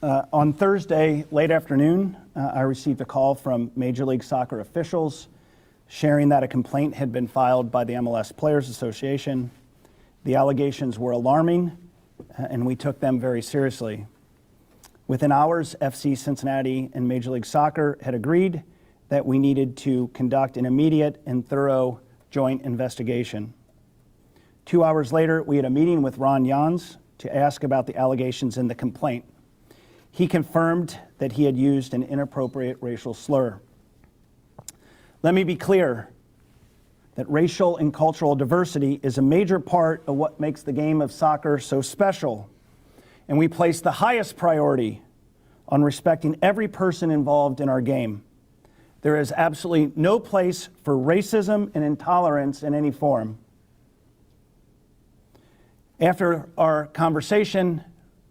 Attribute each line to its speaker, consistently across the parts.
Speaker 1: On Thursday, late afternoon, I received a call from Major League Soccer officials sharing that a complaint had been filed by the MLS Players Association. The allegations were alarming, and we took them very seriously. Within hours, FC Cincinnati and Major League Soccer had agreed that we needed to conduct an immediate and thorough joint investigation. 2 hours later, we had a meeting with Ron Jans to ask about the allegations in the complaint. He confirmed that he had used an inappropriate racial slur. Let me be clear that racial and cultural diversity is a major part of what makes the game of soccer so special, and we place the highest priority on respecting every person involved in our game. There is absolutely no place for racism and intolerance in any form. After our conversation,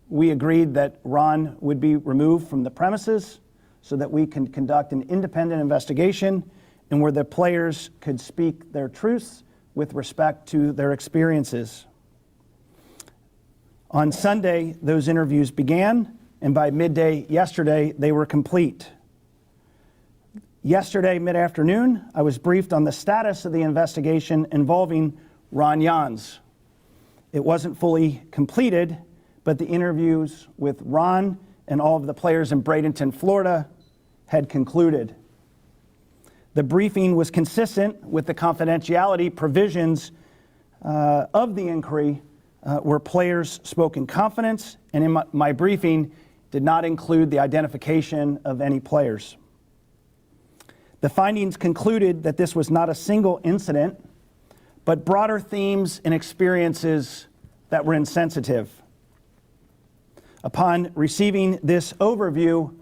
Speaker 1: we agreed that Ron would be removed from the premises so that we can conduct an independent investigation and where the players could speak their truths with respect to their experiences. On Sunday, those interviews began, and by midday yesterday, they were complete. Yesterday, mid-afternoon, I was briefed on the status of the investigation involving Ron Jans. It wasn't fully completed, but the interviews with Ron and all of the players in Bradenton, Florida, had concluded. The briefing was consistent with the confidentiality provisions of the inquiry, where players spoke in confidence, and in my briefing did not include the identification of any players. The findings concluded that this was not a single incident, but broader themes and experiences that were insensitive. Upon receiving this overview,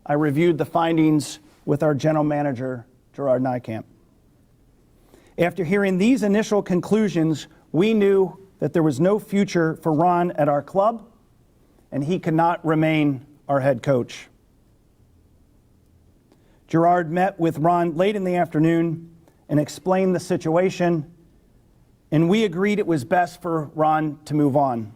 Speaker 1: I reviewed the findings with our general manager, Gerard Nijkamp. After hearing these initial conclusions, we knew that there was no future for Ron at our club, and he could not remain our head coach. Gerard met with Ron late in the afternoon and explained the situation, and we agreed it was best for Ron to move on.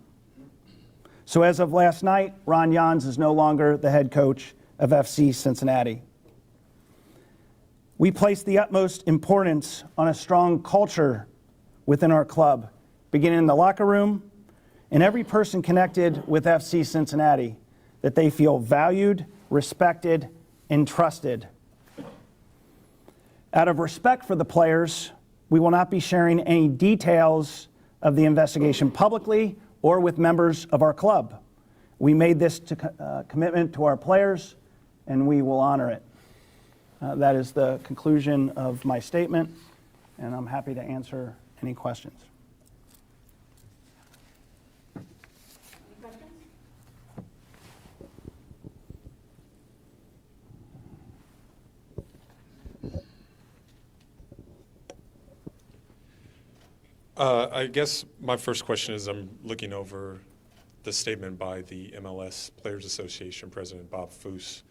Speaker 1: So as of last night, Ron Jans is no longer the head coach of FC Cincinnati. We place the utmost importance on a strong culture within our club, beginning in the locker room, and every person connected with FC Cincinnati, that they feel valued, respected, and trusted. Out of respect for the players, we will not be sharing any details of the investigation publicly or with members of our club. We made this commitment to our players, and we will honor it. That is the conclusion of my statement, and I'm happy to answer any questions.
Speaker 2: Any questions?
Speaker 3: I guess my first question is, I'm looking over the statement by the MLS Players Association President Bob Foose,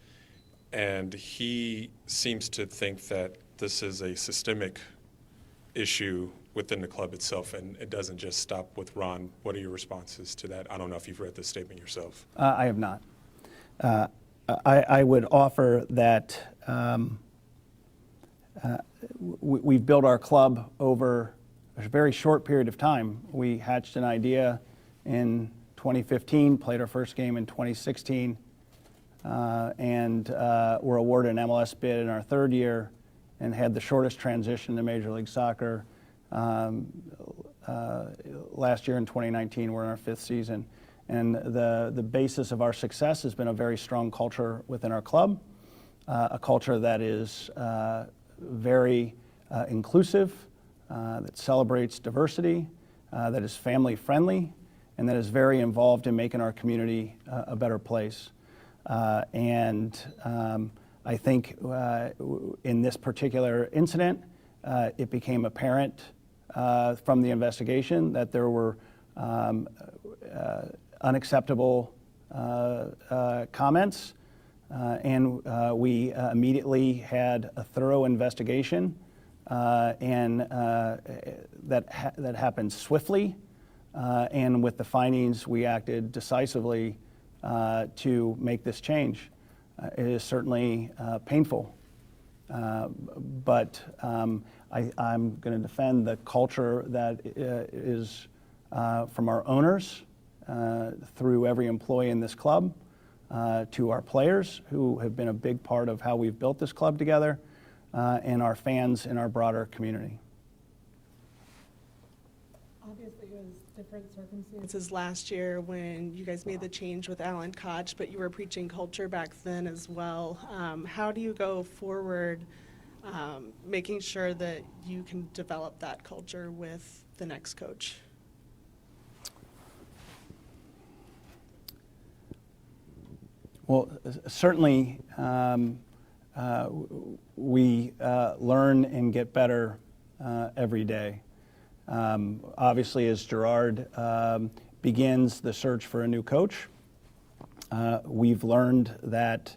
Speaker 3: and he seems to think that this is a systemic issue within the club itself, and it doesn't just stop with Ron. What are your responses to that? I don't know if you've read the statement yourself.
Speaker 1: I have not. I would offer that we've built our club over a very short period of time. We hatched an idea in 2015, played our first game in 2016, and were awarded an MLS bid in our third year and had the shortest transition to Major League Soccer. Last year in 2019, we're in our fifth season. And the basis of our success has been a very strong culture within our club, a culture that is very inclusive, that celebrates diversity, that is family friendly, and that is very involved in making our community a better place. I think in this particular incident, it became apparent from the investigation that there were unacceptable comments, and we immediately had a thorough investigation, and that happened swiftly, and with the findings, we acted decisively to make this change. It is certainly painful, but I'm going to defend the culture that is from our owners through every employee in this club to our players who have been a big part of how we've built this club together and our fans in our broader community.
Speaker 4: Obviously, it was different circumstances last year when you guys made the change with Alan Koch, but you were preaching culture back then as well. How do you go forward making sure that you can develop that culture with the next coach?
Speaker 1: Well, certainly we learn and get better every day. Obviously, as Gerard begins the search for a new coach, we've learned that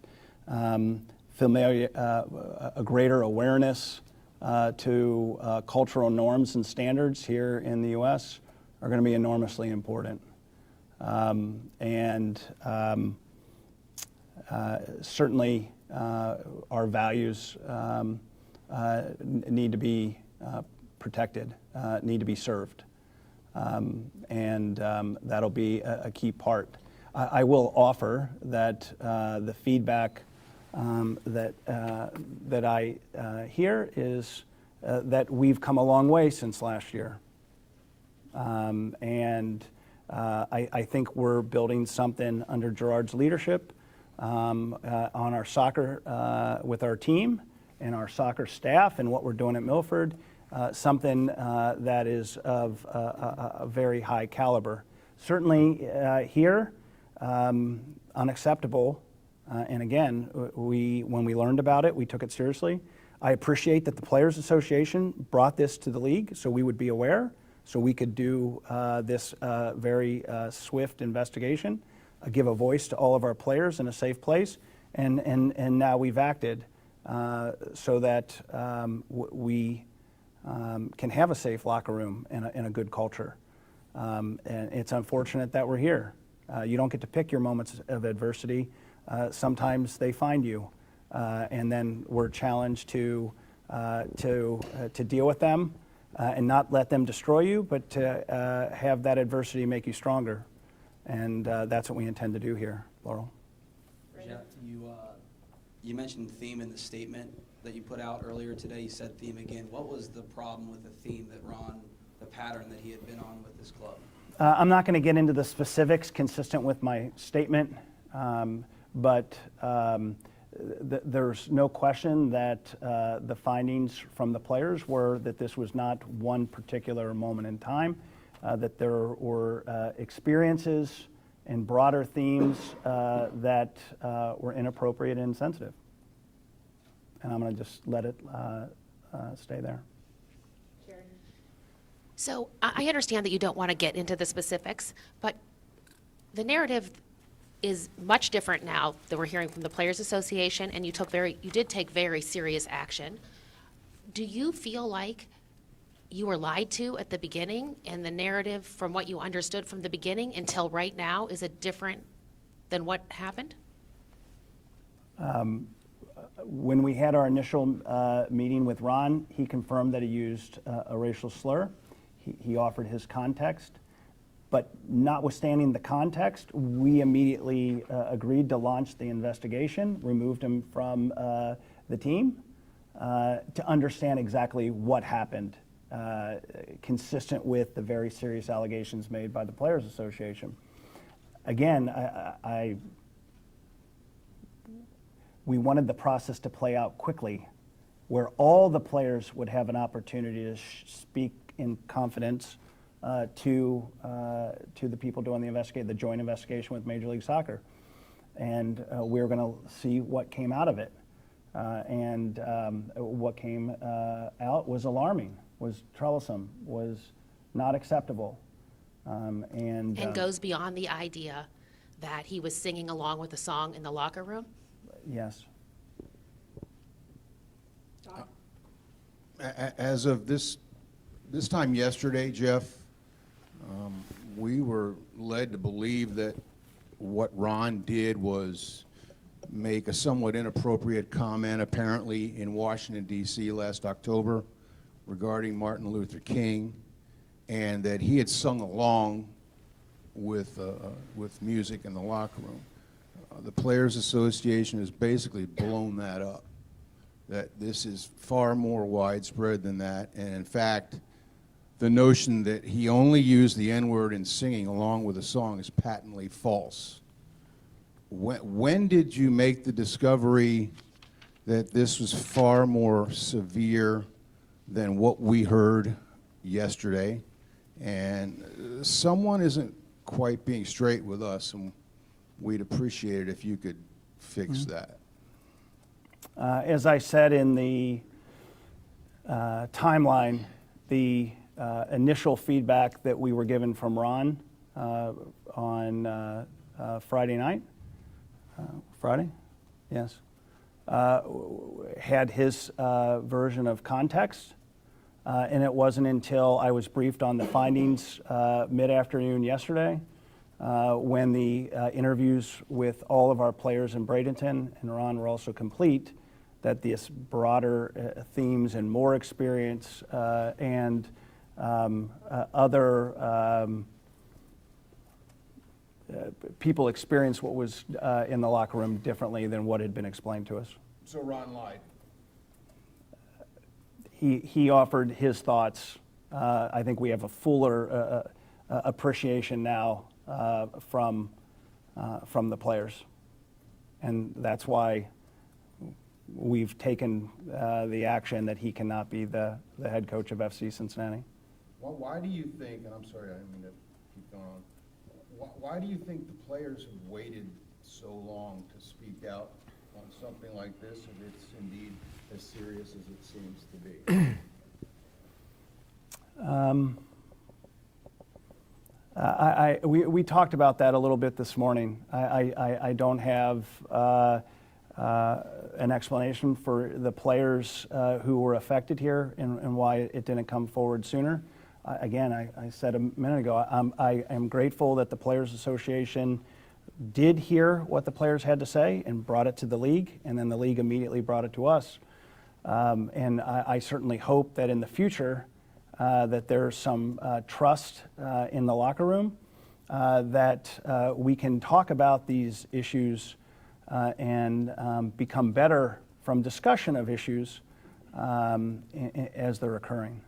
Speaker 1: a greater awareness to cultural norms and standards here in the U.S. are going to be enormously important. Certainly, our values need to be protected, need to be served, and that'll be a key part. I will offer that the feedback that I hear is that we've come a long way since last year, and I think we're building something under Gerard's leadership on our soccer with our team and our soccer staff and what we're doing at Milford. Something that is of a very high caliber. Certainly here, unacceptable. And again, when we learned about it, we took it seriously. I appreciate that the Players Association brought this to the league so we would be aware, so we could do this very swift investigation, give a voice to all of our players in a safe place, and now we've acted so that we can have a safe locker room and a good culture. And it's unfortunate that we're here. You don't get to pick your moments of adversity. Sometimes they find you, and then we're challenged to deal with them and not let them destroy you, but to have that adversity make you stronger. And that's what we intend to do here, Laurel.
Speaker 5: Jeff, you mentioned theme in the statement that you put out earlier today. You said theme again. What was the problem with the theme that Ron, the pattern that he had been on with this club?
Speaker 1: I'm not going to get into the specifics consistent with my statement, but there's no question that the findings from the players were that this was not one particular moment in time, that there were experiences and broader themes that were inappropriate and insensitive. And I'm going to just let it stay there.
Speaker 2: So I understand that you don't want to get into the specifics, but the narrative is much different now that we're hearing from the Players Association, and you did take very serious action. Do you feel like you were lied to at the beginning, and the narrative from what you understood from the beginning until right now is different than what happened?
Speaker 1: When we had our initial meeting with Ron, he confirmed that he used a racial slur. He offered his context, but notwithstanding the context, we immediately agreed to launch the investigation, removed him from the team to understand exactly what happened, consistent with the very serious allegations made by the Players Association. Again, we wanted the process to play out quickly, where all the players would have an opportunity to speak in confidence to the people doing the joint investigation with Major League Soccer. And we were going to see what came out of it. And what came out was alarming, was troublesome, was not acceptable. And
Speaker 2: goes beyond the idea that he was singing along with the song in the locker room?
Speaker 1: Yes.
Speaker 6: As of this time yesterday, Jeff, we were led to believe that what Ron did was make a somewhat inappropriate comment, apparently in Washington, D.C. last October regarding Martin Luther King, and that he had sung along with music in the locker room. The Players Association has basically blown that up, that this is far more widespread than that, and in fact, the notion that he only used the N-word in singing along with a song is patently false. When did you make the discovery that this was far more severe than what we heard yesterday? And someone isn't quite being straight with us, and we'd appreciate it if you could fix that.
Speaker 1: As I said in the timeline, the initial feedback that we were given from Ron on Friday night, Friday? Yes. Had his version of context, and it wasn't until I was briefed on the findings mid-afternoon yesterday when the interviews with all of our players in Bradenton and Ron were also complete, that this broader themes and more experience and other people experience what was in the locker room differently than what had been explained to us.
Speaker 6: So Ron lied.
Speaker 1: He offered his thoughts. I think we have a fuller appreciation now from the players, and that's why we've taken the action that he cannot be the head coach of FC Cincinnati.
Speaker 6: Well, why do you think, and I'm sorry, I didn't mean to keep going on, why do you think the players have waited so long to speak out on something like this, if it's indeed as serious as it seems to be?
Speaker 1: We talked about that a little bit this morning. I don't have an explanation for the players who were affected here and why it didn't come forward sooner. Again, I said a minute ago, I am grateful that the Players Association did hear what the players had to say and brought it to the league, and then the league immediately brought it to us. And I certainly hope that in the future that there's some trust in the locker room, that we can talk about these issues and become better from discussion of issues as they're occurring.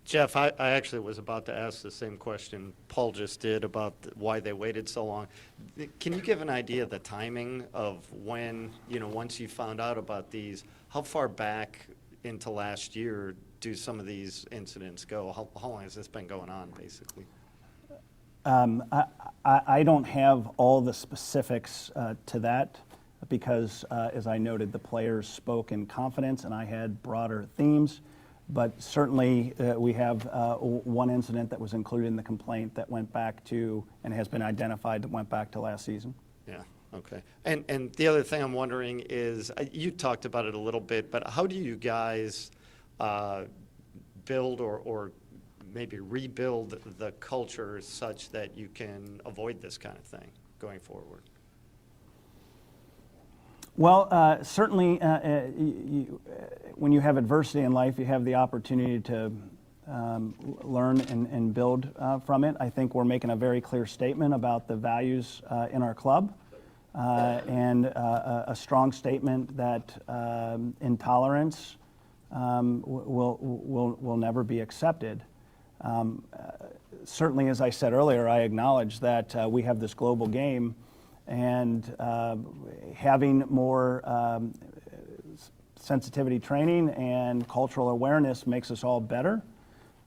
Speaker 7: Jeff, I actually was about to ask the same question Paul just did about why they waited so long. Can you give an idea of the timing of when, once you found out about these, how far back into last year do some of these incidents go? How long has this been going on, basically?
Speaker 1: I don't have all the specifics to that because, as I noted, the players spoke in confidence and I had broader themes. But certainly we have one incident that was included in the complaint that went back to and has been identified that went back to last season.
Speaker 7: Yeah, okay. And the other thing I'm wondering is, you talked about it a little bit, but how do you guys build or maybe rebuild the culture such that you can avoid this kind of thing going forward?
Speaker 1: Well, certainly when you have adversity in life, you have the opportunity to learn and build from it. I think we're making a very clear statement about the values in our club and a strong statement that intolerance will never be accepted. Certainly, as I said earlier, I acknowledge that we have this global game, and having more sensitivity training and cultural awareness makes us all better.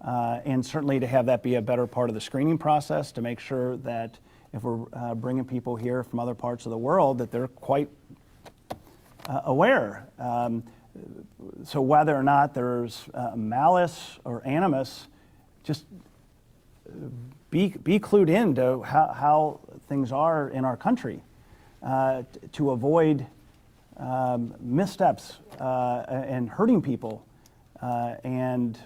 Speaker 1: And certainly to have that be a better part of the screening process, to make sure that if we're bringing people here from other parts of the world, that they're quite aware. So whether or not there's malice or animus, just be clued in to how things are in our country to avoid missteps and hurting people. And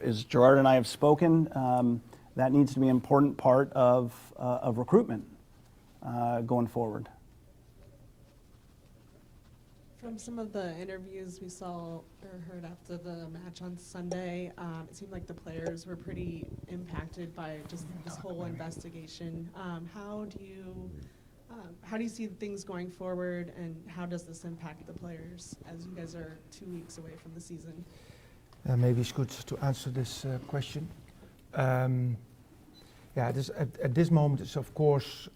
Speaker 1: as Gerard and I have spoken, that needs to be an important part of recruitment going forward.
Speaker 4: From some of the interviews we saw or heard after the match on Sunday, it seemed like the players were pretty impacted by just this whole investigation. How do you see things going forward, and how does this impact the players as you guys are 2 weeks away from the season?
Speaker 8: Maybe it's good to answer this question. Yeah, at this moment it's of course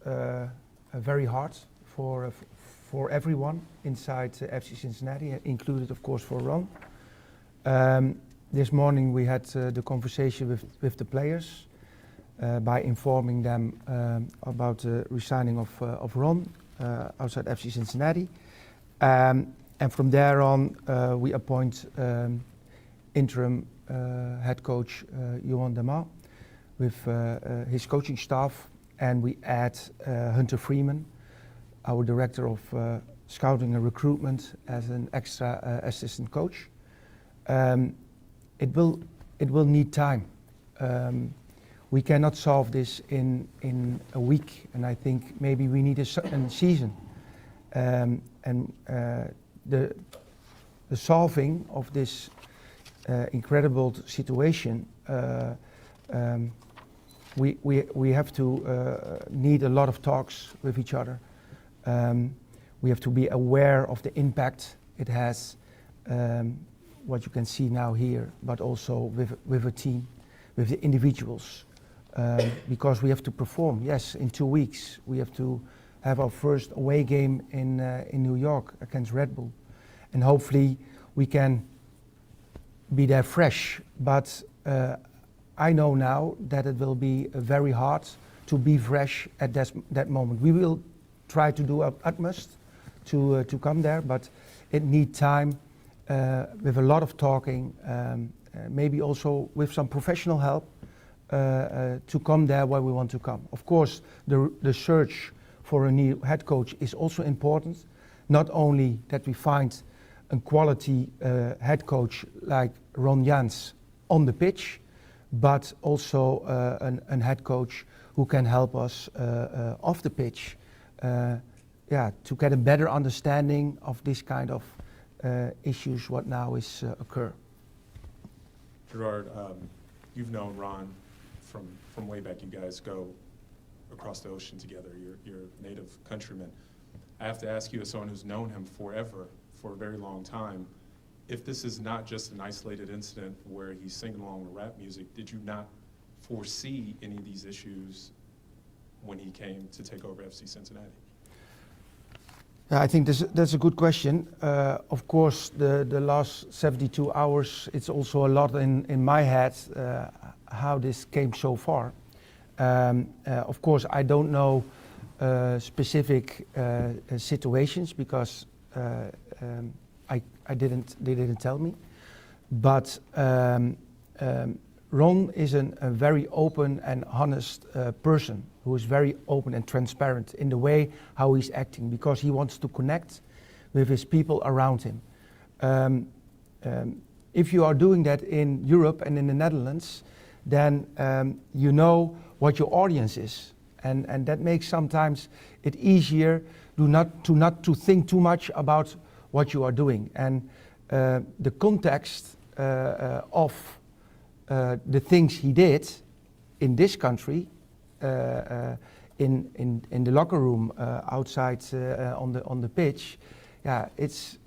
Speaker 8: very hard for everyone inside FC Cincinnati, included of course for Ron. This morning we had the conversation with the players by informing them about the resigning of Ron outside FC Cincinnati. And from there on we appoint interim head coach Johan Demar with his coaching staff, and we add Hunter Freeman, our director of scouting and recruitment, as an extra assistant coach. It will need time. We cannot solve this in a week, and I think maybe we need a season. The solving of this incredible situation, we have to need a lot of talks with each other. We have to be aware of the impact it has, what you can see now here, but also with a team, with the individuals, because we have to perform. Yes, in 2 weeks we have to have our first away game in New York against Red Bull, and hopefully we can be there fresh. But I know now that it will be very hard to be fresh at that moment. We will try to do our utmost to come there, but it needs time with a lot of talking, maybe also with some professional help to come there where we want to come. Of course, the search for a new head coach is also important. Not only that we find a quality head coach like Ron Jans on the pitch, but also a head coach who can help us off the pitch, to get a better understanding of this kind of issues what now is occur.
Speaker 3: Gerard, you've known Ron from way back. You guys go across the ocean together. You're native countrymen. I have to ask you, as someone who's known him forever, for a very long time, if this is not just an isolated incident where he's singing along with rap music, did you not foresee any of these issues when he came to take over FC Cincinnati?
Speaker 8: I think that's a good question. Of course, the last 72 hours, it's also a lot in my head how this came so far. Of course, I don't know specific situations because they didn't tell me. But Ron is a very open and honest person who is very open and transparent in the way how he's acting, because he wants to connect with his people around him. If you are doing that in Europe and in the Netherlands, then you know what your audience is, and that makes sometimes it easier not to think too much about what you are doing. And the context of the things he did in this country, in the locker room, outside on the pitch, it's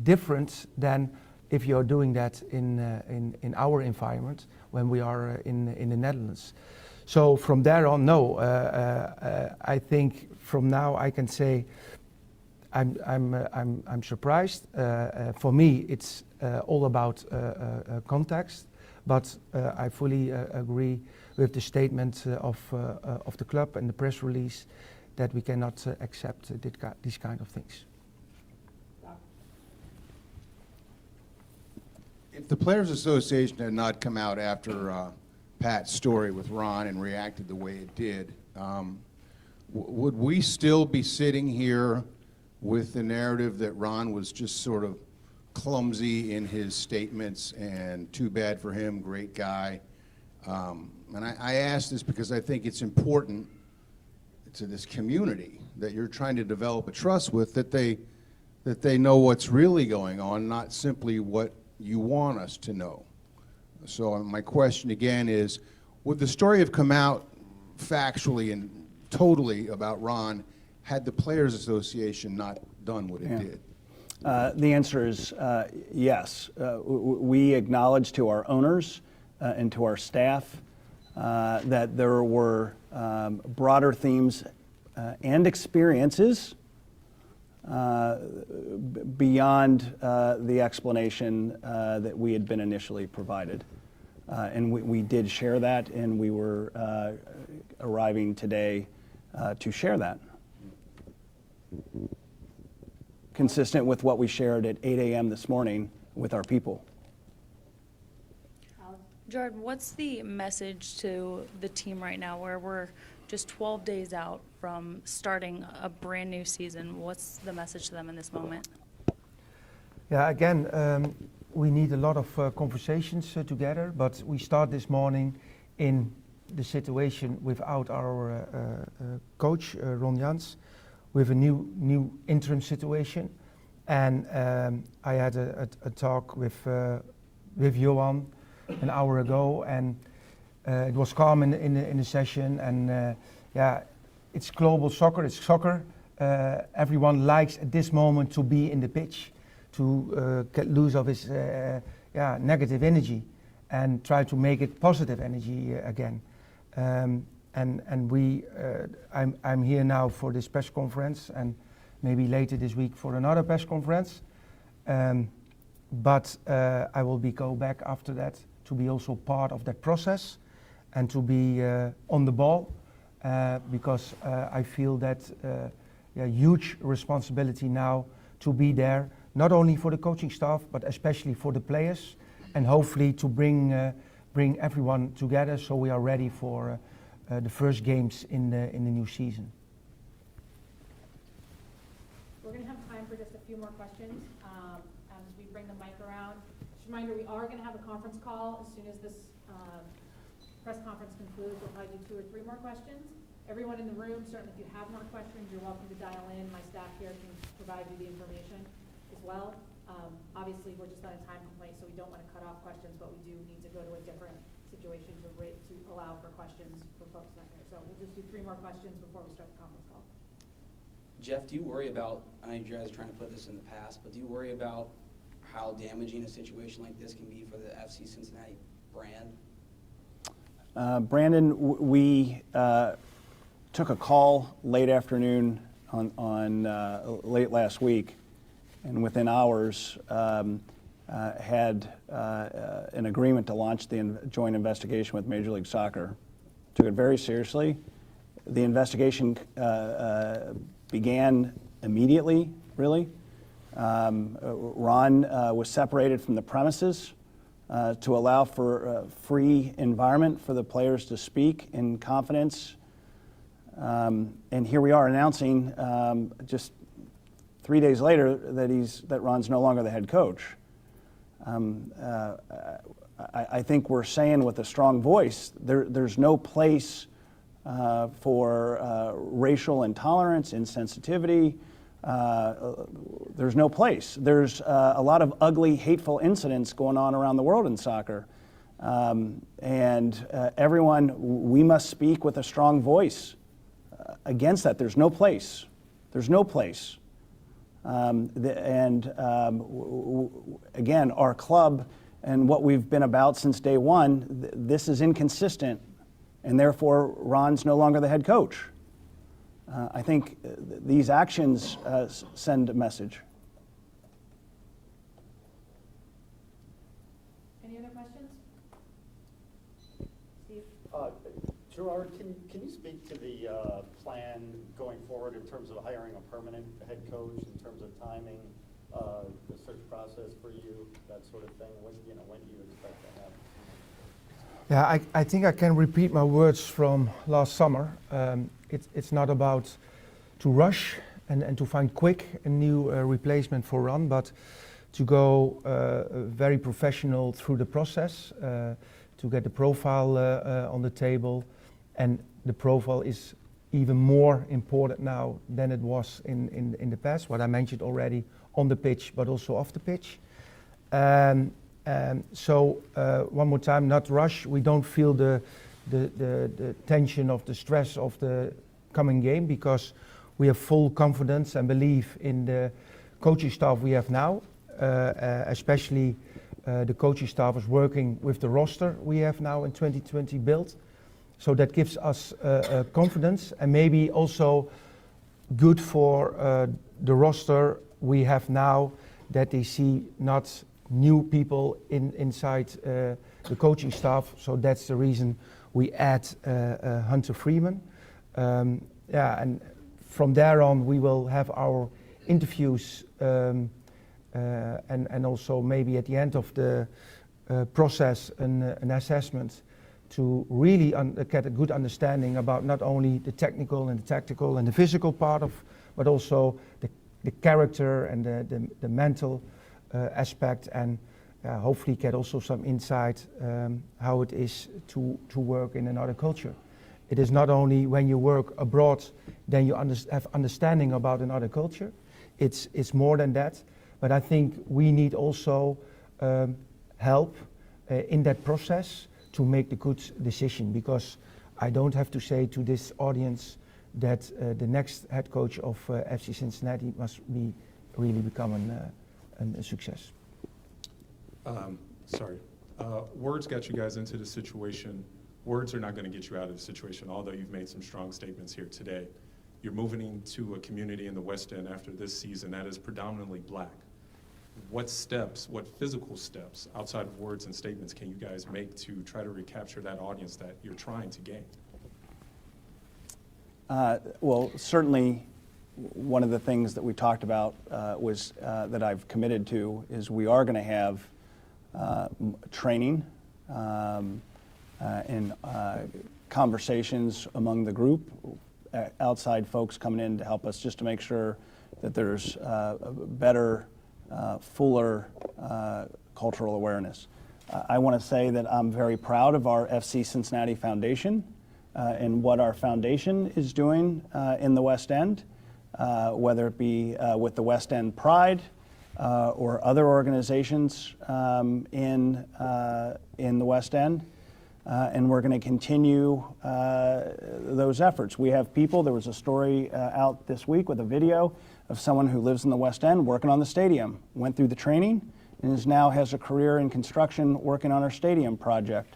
Speaker 8: different than if you're doing that in our environment when we are in the Netherlands. So from there on, no, I think from now I can say I'm surprised. For me, it's all about context, but I fully agree with the statement of the club and the press release that we cannot accept these kind of things.
Speaker 6: If the Players Association had not come out after Pat's story with Ron and reacted the way it did, would we still be sitting here with the narrative that Ron was just sort of clumsy in his statements and too bad for him, great guy, And I ask this because I think it's important to this community that you're trying to develop a trust with, that they know what's really going on, not simply what you want us to know. So my question again is, would the story have come out factually and totally about Ron had the Players Association not done what it did?
Speaker 1: The answer is yes. We acknowledge to our owners and to our staff that there were broader themes and experiences beyond the explanation that we had been initially provided. And we did share that, and we were arriving today to share that. Consistent with what we shared at 8 a.m. this morning with our people.
Speaker 9: Jordan, what's the message to the team right now where we're just 12 days out from starting a brand new season? What's the message to them in this moment?
Speaker 8: Yeah, again, we need a lot of conversations together, but we start this morning in the situation without our coach, Ron Jans, with a new interim situation. And I had a talk with Johan an hour ago, and it was calm in the session. And yeah, it's global soccer, it's soccer. Everyone likes at this moment to be in the pitch, to get loose of his negative energy and try to make it positive energy again. And we, I'm here now for this press conference, and maybe later this week for another press conference. But I will go back after that to be also part of that process and to be on the ball, because I feel that huge responsibility now to be there, not only for the coaching staff, but especially for the players, and hopefully to bring everyone together so we are ready for the first games in the new season.
Speaker 10: We're going to have time for just a few more questions as we bring the mic around. Just a reminder, we are going to have a conference call as soon as this press conference concludes. We'll probably do 2 or 3 more questions. Everyone in the room, certainly if you have more questions, you're welcome to dial in. My staff here can provide you the information as well. Obviously, we're just on a time complaint, so we don't want to cut off questions, but we do need to go to a different situation to allow for questions for folks not here. So we'll just do 3 more questions before we start the conference call.
Speaker 5: Jeff, do you worry about, I know you guys are trying to put this in the past, but do you worry about how damaging a situation like this can be for the FC Cincinnati brand?
Speaker 1: Brandon, we took a call late afternoon on late last week, and within hours had an agreement to launch the joint investigation with Major League Soccer. Took it very seriously. The investigation began immediately, really. Ron was separated from the premises to allow for a free environment for the players to speak in confidence. And here we are announcing just 3 days later that Ron's no longer the head coach. I think we're saying with a strong voice, there's no place for racial intolerance, insensitivity. There's no place. There's a lot of ugly, hateful incidents going on around the world in soccer. And everyone, we must speak with a strong voice against that. There's no place. There's no place. Again, our club and what we've been about since day one, this is inconsistent, and therefore Ron's no longer the head coach. I think these actions send a message.
Speaker 10: Any other questions? Steve?
Speaker 7: Gerard, can you speak to the plan going forward in terms of hiring a permanent head coach, in terms of timing, the search process for you, that sort of thing? When do you expect to happen?
Speaker 8: Yeah, I think I can repeat my words from last summer. It's not about to rush and to find quick a new replacement for Ron, but to go very professional through the process, to get the profile on the table, and the profile is even more important now than it was in the past, what I mentioned already on the pitch, but also off the pitch. So one more time, not rush. We don't feel the tension of the stress of the coming game, because we have full confidence and belief in the coaching staff we have now, especially the coaching staff is working with the roster we have now in 2020 built. So that gives us confidence, and maybe also good for the roster we have now, that they see not new people inside the coaching staff. So that's the reason we add Hunter Freeman. And from there on we will have our interviews, and also maybe at the end of the process an assessment to really get a good understanding about not only the technical and the tactical and the physical part of, but also the character and the mental aspect, and hopefully get also some insight how it is to work in another culture. It is not only when you work abroad then you have understanding about another culture. It's more than that. But I think we need also help in that process to make the good decision, because I don't have to say to this audience that the next head coach of FC Cincinnati must really become a success.
Speaker 3: Words got you guys into the situation. Words are not going to get you out of the situation, although you've made some strong statements here today. You're moving into a community in the West End after this season that is predominantly black. What steps, what physical steps, outside of words and statements, can you guys make to try to recapture that audience that you're trying to gain?
Speaker 1: Well, certainly one of the things that we talked about was that I've committed to is we are going to have training and conversations among the group, outside folks coming in to help us, just to make sure that there's better, fuller cultural awareness. I want to say that I'm very proud of our FC Cincinnati Foundation and what our foundation is doing in the West End, whether it be with the West End Pride or other organizations in the West End. And we're going to continue those efforts. We have people, there was a story out this week with a video of someone who lives in the West End working on the stadium, went through the training, and now has a career in construction working on our stadium project.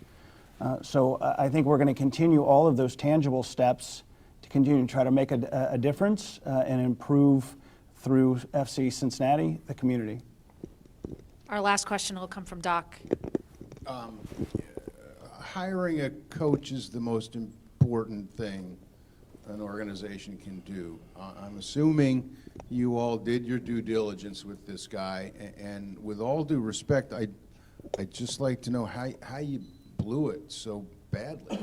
Speaker 1: So I think we're going to continue all of those tangible steps to continue to try to make a difference and improve through FC Cincinnati, the community.
Speaker 10: Our last question will come from Doc.
Speaker 6: Hiring a coach is the most important thing an organization can do. I'm assuming you all did your due diligence with this guy, and with all due respect, I'd just like to know how you blew it so badly.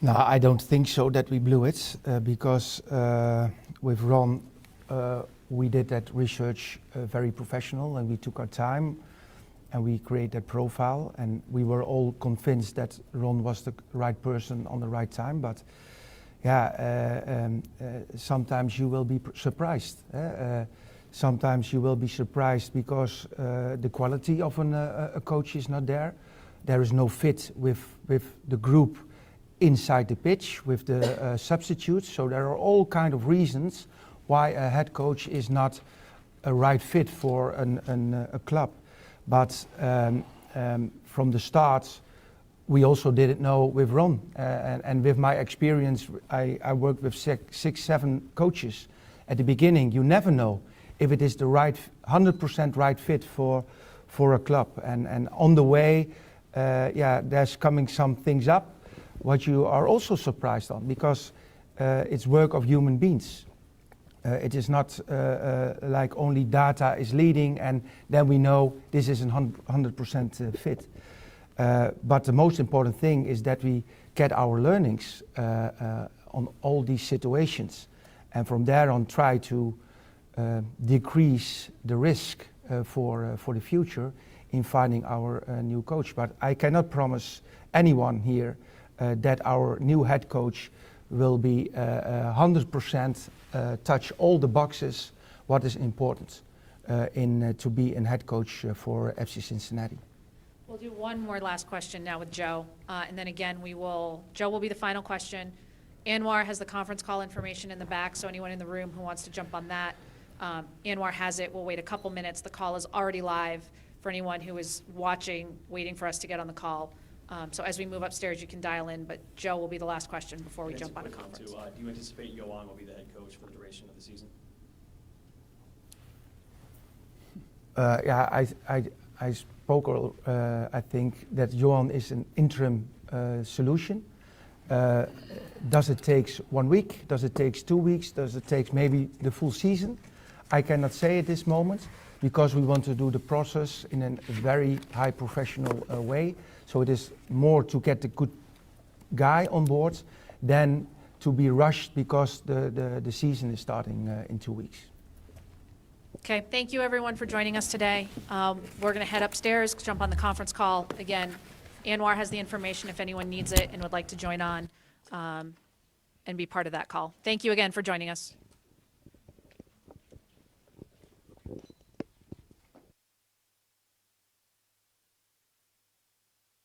Speaker 8: No, I don't think so that we blew it, because with Ron, we did that research very professional, and we took our time and we created that profile, and we were all convinced that Ron was the right person on the right time. But yeah, sometimes you will be surprised. Sometimes you will be surprised because the quality of a coach is not there. There is no fit with the group inside the pitch, with the substitutes. So there are all kind of reasons why a head coach is not a right fit for a club. But from the start, we also didn't know with Ron. And with my experience, I worked with 6-7 coaches. At the beginning, you never know if it is the right, 100% right fit for a club. And on the way, there's coming some things up, what you are also surprised on, because it's work of human beings. It is not like only data is leading and then we know this is 100% fit. But the most important thing is that we get our learnings on all these situations, and from there on try to decrease the risk for the future in finding our new coach. But I cannot promise anyone here that our new head coach will be 100% touch all the boxes what is important to be a head coach for FC Cincinnati.
Speaker 10: We'll do one more last question now with Joe, and then again, Joe will be the final question. Anwar has the conference call information in the back, so anyone in the room who wants to jump on that, Anwar has it. We'll wait a couple minutes. The call is already live for anyone who is watching, waiting for us to get on the call. So as we move upstairs, you can dial in, but Joe will be the last question before we jump on a conference.
Speaker 11: Do you anticipate Johan will be the head coach for the duration of the season?
Speaker 8: Yeah, I spoke. I think that Johan is an interim solution. Does it take 1 week? Does it take 2 weeks? Does it take maybe the full season? I cannot say at this moment because we want to do the process in a very high professional way. So it is more to get the good guy on board than to be rushed because the season is starting in 2 weeks.
Speaker 10: Okay, thank you everyone for joining us today. We're going to head upstairs, jump on the conference call. Again, Anwar has the information if anyone needs it and would like to join on and be part of that call. Thank you again for joining us.